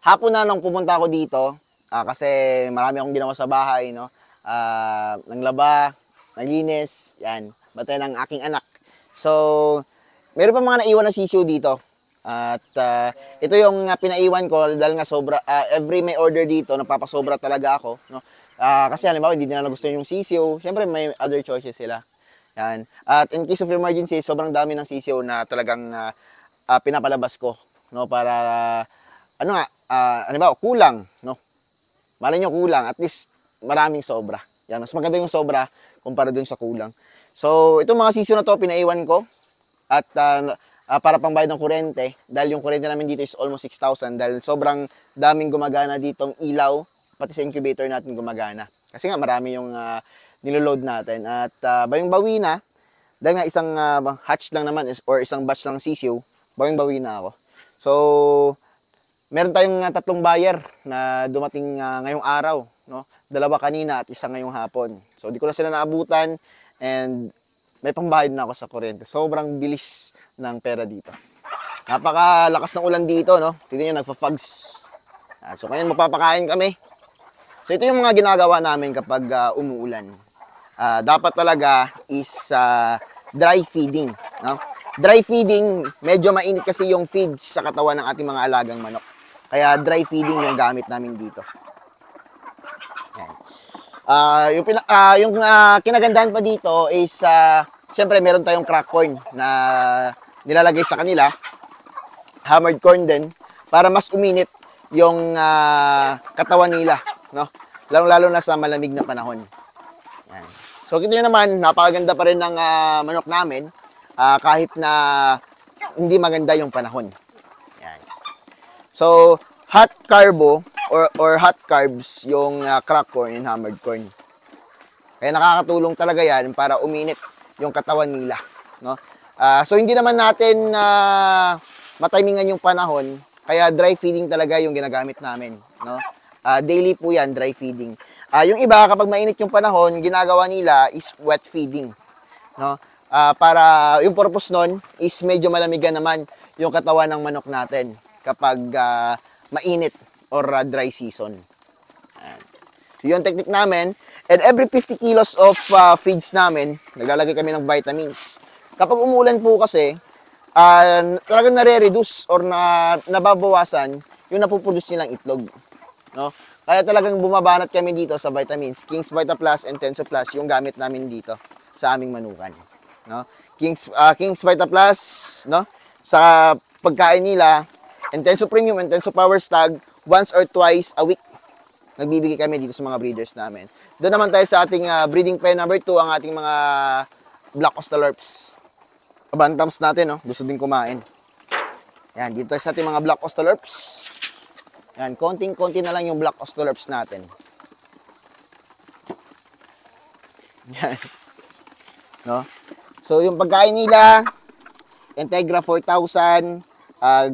hapon na nung pumunta ako dito, kasi marami akong ginawa sa bahay, no? Nanglaba, naglinis, yan, batay ng aking anak. So, meron pa mga naiwan na sisiw dito. At ito yung pinaiwan ko dahil nga sobra, every may order dito, napapasobra talaga ako, no? Kasi halimbawa, hindi nila gusto yung sisiw, syempre may other choices sila. Yan. At in case of emergency, sobrang dami ng sisiw na talagang pinapalabas ko, no, para ano nga, halimbawa kulang, no. Malay nyo kulang, at least maraming sobra. Yan, mas maganda yung sobra kumpara dun sa kulang. So, itong mga sisiw na to pinaiwan ko at para pangbayad ng kuryente, dahil yung kuryente namin dito is almost 6,000 dahil sobrang daming gumagana ditong ilaw, pati sa incubator natin gumagana. Kasi nga marami yung niloload natin at bayong-bawi na dahil nga isang hatch lang naman or isang batch lang sisiw, bayong-bawi na ako. So, meron tayong 3 buyer na dumating ngayong araw, no? 2 kanina at isa ngayong hapon. So, di ko na sila naabutan and may pambayad na ako sa kuryente. Sobrang bilis ng pera dito. Napakalakas ng ulan dito, no? Tignan nyo, nagfa-fogs. So, ngayon magpapakain kami. So, ito yung mga ginagawa namin kapag umuulan. Dapat talaga is dry feeding, no? Dry feeding, medyo mainit kasi yung feeds sa katawan ng ating mga alagang manok. Kaya dry feeding yung gamit namin dito. Yung kinagandahan pa dito is syempre meron tayong crack corn na nilalagay sa kanila, hammered corn din, para mas uminit yung katawan nila, no? Lalo na sa malamig na panahon. Yan. So kita nyo naman, napakaganda pa rin ng manok namin kahit na hindi maganda yung panahon. Yan. So hot carbo or hot carbs yung crack corn and hammered corn. Kaya nakakatulong talaga yan para uminit yung katawan nila, no? So hindi naman natin matimingan yung panahon, kaya dry feeding talaga yung ginagamit namin, no? Daily po yan, dry feeding. Yung iba kapag mainit yung panahon, ginagawa nila is wet feeding, no? Para yung purpose nun is medyo malamigan naman yung katawan ng manok natin kapag mainit or dry season. So yung technique namin, and every 50 kilos of feeds namin, naglalagay kami ng vitamins. Kapag umulan po kasi, talagang nare-reduce or nababawasan yung napuproduce nilang itlog, no? Kaya talagang bumabanat kami dito sa vitamins. King's Vita Plus and Tenso Plus yung gamit namin dito sa aming manukan, no? King's Vita Plus, no, sa pagkain nila, Intenso Premium, Intenso Power Stag, once or twice a week nagbibigay kami dito sa mga breeders namin. Doon naman tayo sa ating breeding pair number 2, ang ating mga Black Australorps. Bantams natin, no? Gusto din kumain. Yan, dito tayo sa ating mga Black Australorps. Yan, konting-konti na lang yung Black Australorps natin. Yan. No? So, yung pagkain nila, Integra 4,000,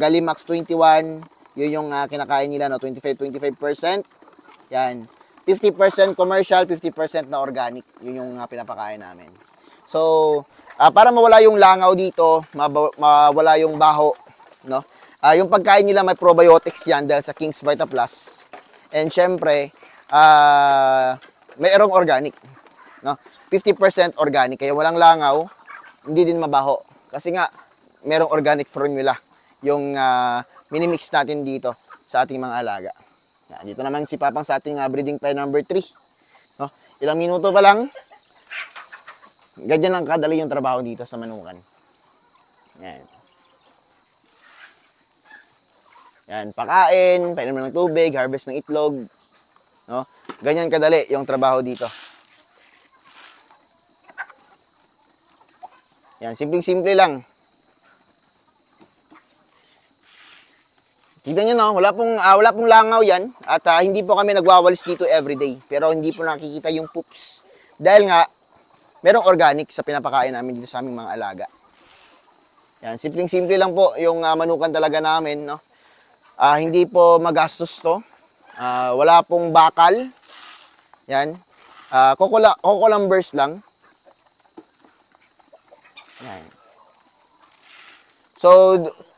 Galimax 21, yun yung kinakain nila, no? 25%. Yan. 50% commercial, 50% na organic. Yun yung pinapakain namin. So, para mawala yung langaw dito, mawala yung baho, no? Yung pagkain nila may probiotics yan dahil sa King's Vita Plus. And syempre, mayroong organic, no? 50% organic, kaya walang langaw, hindi din mabaho. Kasi nga, mayroong organic formula yung minimix natin dito sa ating mga alaga. Yan, dito naman si Papang sa ating breeding pair number 3. No? Ilang minuto pa lang, ganyan lang kadali yung trabaho dito sa manukan. Yan. Yan, pakain, painom ng tubig, harvest ng itlog. No? Ganyan kadali yung trabaho dito. Yan, simpleng-simple lang. Tignan nyo, no? Wala pong langaw yan. At hindi po kami nagwawalis dito everyday. Pero hindi po nakikita yung poops. Dahil nga, merong organic sa pinapakain namin dito sa aming mga alaga. Yan, simpleng-simple lang po yung manukan talaga namin, no? Hindi po magastos to. Wala pong bakal. Yan. Coco lumbers lang. Yan. So,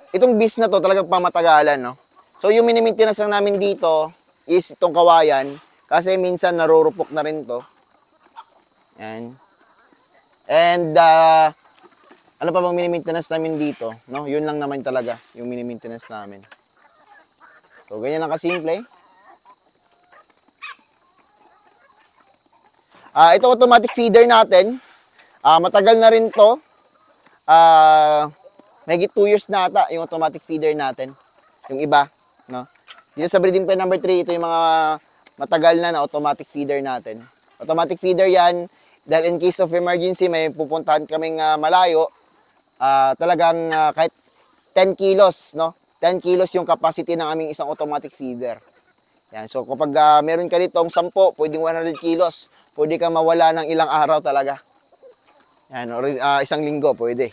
itong beast na to talagang pamatagalan, no? So yung mini-maintenance lang namin dito is itong kawayan kasi minsan narurupok na rin to. Yan. And ano pa bang mini-maintenance namin dito, no? Yun lang naman talaga yung mini-maintenance namin. So ganyan lang kasimple. Ito automatic feeder natin. Matagal na rin to. Mahigit 2 years na ata yung automatic feeder natin. Yung iba, no? Dito sa breeding pen number 3, ito yung mga matagal na automatic feeder natin. Automatic feeder yan, dahil in case of emergency, may pupuntahan kaming malayo, talagang kahit 10 kilos, no? 10 kilos yung capacity ng aming isang automatic feeder. Yan. So kapag meron ka ditong 10, pwedeng 100 kilos, pwede ka mawala ng ilang araw talaga. Yan, or isang linggo, pwede.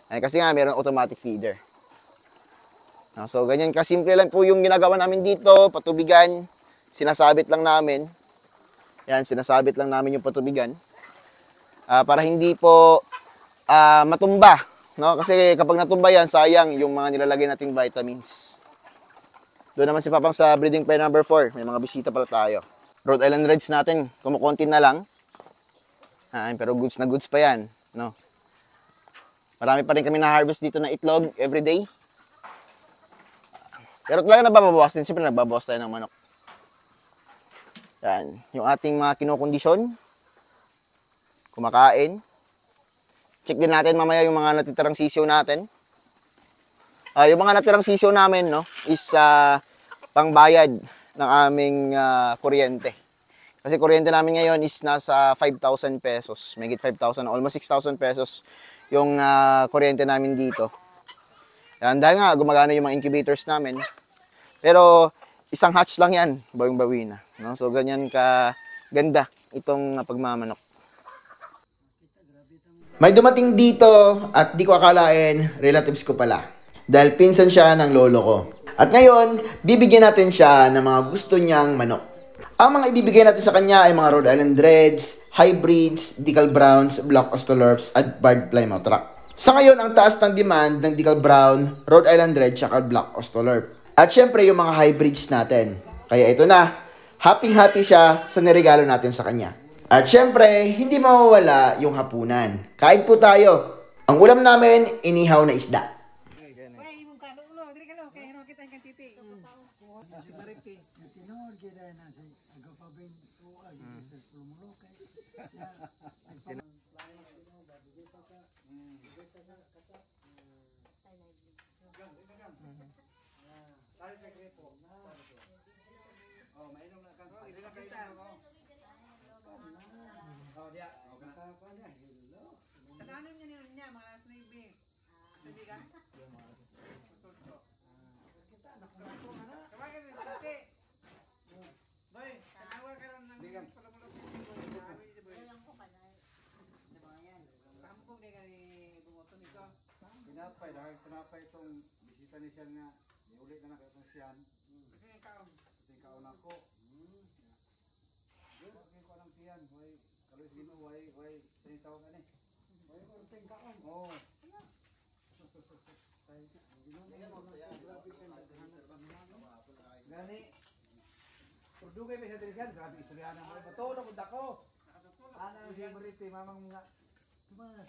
Yan, kasi nga, meron automatic feeder. So, ganyan kasimple lang po yung ginagawa namin dito, patubigan, sinasabit lang namin. Yan, sinasabit lang namin yung patubigan. Para hindi po matumba. No? Kasi kapag natumba yan, sayang yung mga nilalagay nating vitamins. Doon naman si Papang sa breeding pair number 4. May mga bisita pala tayo. Rhode Island Reds natin, kumukunti na lang. Pero goods na goods pa yan. No? Marami pa rin kami na-harvest dito na itlog everyday. Pero talaga nababawas din. Siyempre nagbabawas tayo ng manok. Yan. Yung ating mga kinokondisyon. Kumakain. Check din natin mamaya yung mga natitirang sisiyo natin. Yung mga natirang sisiyo namin, no, is pangbayad ng aming kuryente. Kasi kuryente namin ngayon is nasa 5,000 pesos. Megit 5,000, almost 6,000 pesos yung kuryente namin dito. Yan, dahil nga gumagana yung mga incubators namin. Pero isang hatch lang yan, bawing-bawi na. No? So ganyan ka ganda itong pagmamanok. May dumating dito at di ko akalain, relatives ko pala. Dahil pinsan siya ng lolo ko. At ngayon, bibigyan natin siya ng mga gusto niyang manok. Ang mga ibibigay natin sa kanya ay mga Rhode Island Reds, Hybrids, Decal Browns, Black Ostolorps, at Barred Plymouth Rock. Sa ngayon, ang taas ng demand ng Decal Brown, Rhode Island Red, at Black Ostolorp. At syempre, yung mga hybrids natin. Kaya ito na, happy-happy siya sa niregalo natin sa kanya. At syempre, hindi mawawala yung hapunan. Kain po tayo. Ang ulam namin, inihaw na isda. Tinapay itong bisita ni siya nga ulit na nakatong siyan. Kasi kaon ako. Bakit ko ng tiyan? Way kalos gino way 10,000 ani. Way ko ting kaon. Oh. Gani. Purdugay ba siya diri kan? Grabe istorya na mo. Bato na pud ako. Ana si Marite mamang mga Mas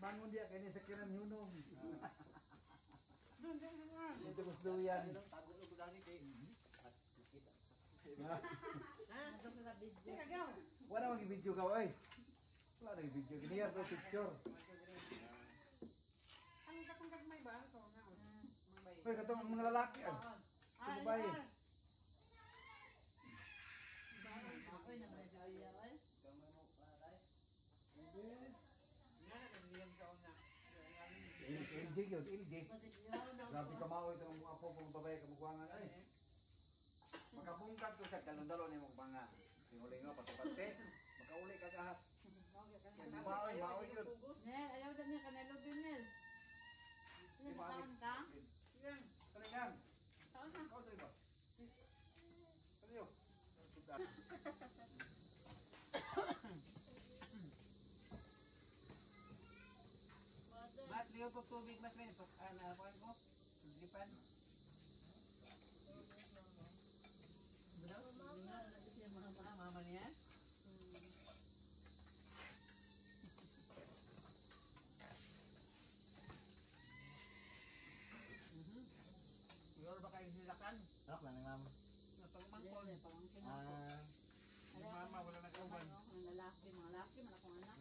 bangun dia kayaknya sekiran yunung. Itu gusto yan. Wala mang video ka oy. Wala nang video gini ya picture. Ang katong gagmay ba to na. Oy katong mga lalaki ah. Babae. Ildi yun, ildi. Grabe kamaoy itong mga po kung babae kamukwangan ay. Makabungkag to sa dalon-dalon ni mong mga sinuli nga patupante. Makauli ka gahat. Maoy yun. Nel, ayaw daw niya kanelo din Nel. Ilan taon ka? Yan, talagang. Taon na. Ikaw tayo ba? Ano yun? Mas liyo po tubig mas men ano ko? Lipan. kauban. Anak lang ni ma'am. Natangmangkol. Hindi, parang kinako. Ah, Si mama wala na kauban. Mga lalaki, man akong anak.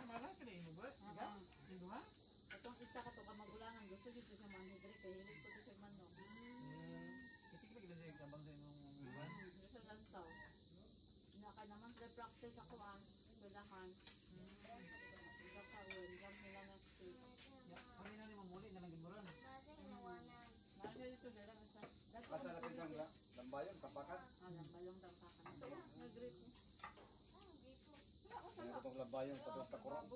Malaki na imo ba? Ika? Induha? Itong isa ka to kamagulangan, gusto dito sa manhidri, kaya hilig ko dito sa manok. Kasi kita kita siya kabang sa imong iwan. Gusto lang to. Naka naman sa practice ako sulahan. Kakawin, jump nila na state. Kami na ni mamuli na lang gimuran. Nasa dito nila sa... Basta na pinang lambayon, tapakan. Alam, balong daw kakan. Ito, nag-grip mo. Ano itong lambayon, patong takurang.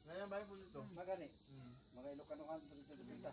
ngayon ba yung po dito? Magani. Mga Ilocanoan dito sa dito.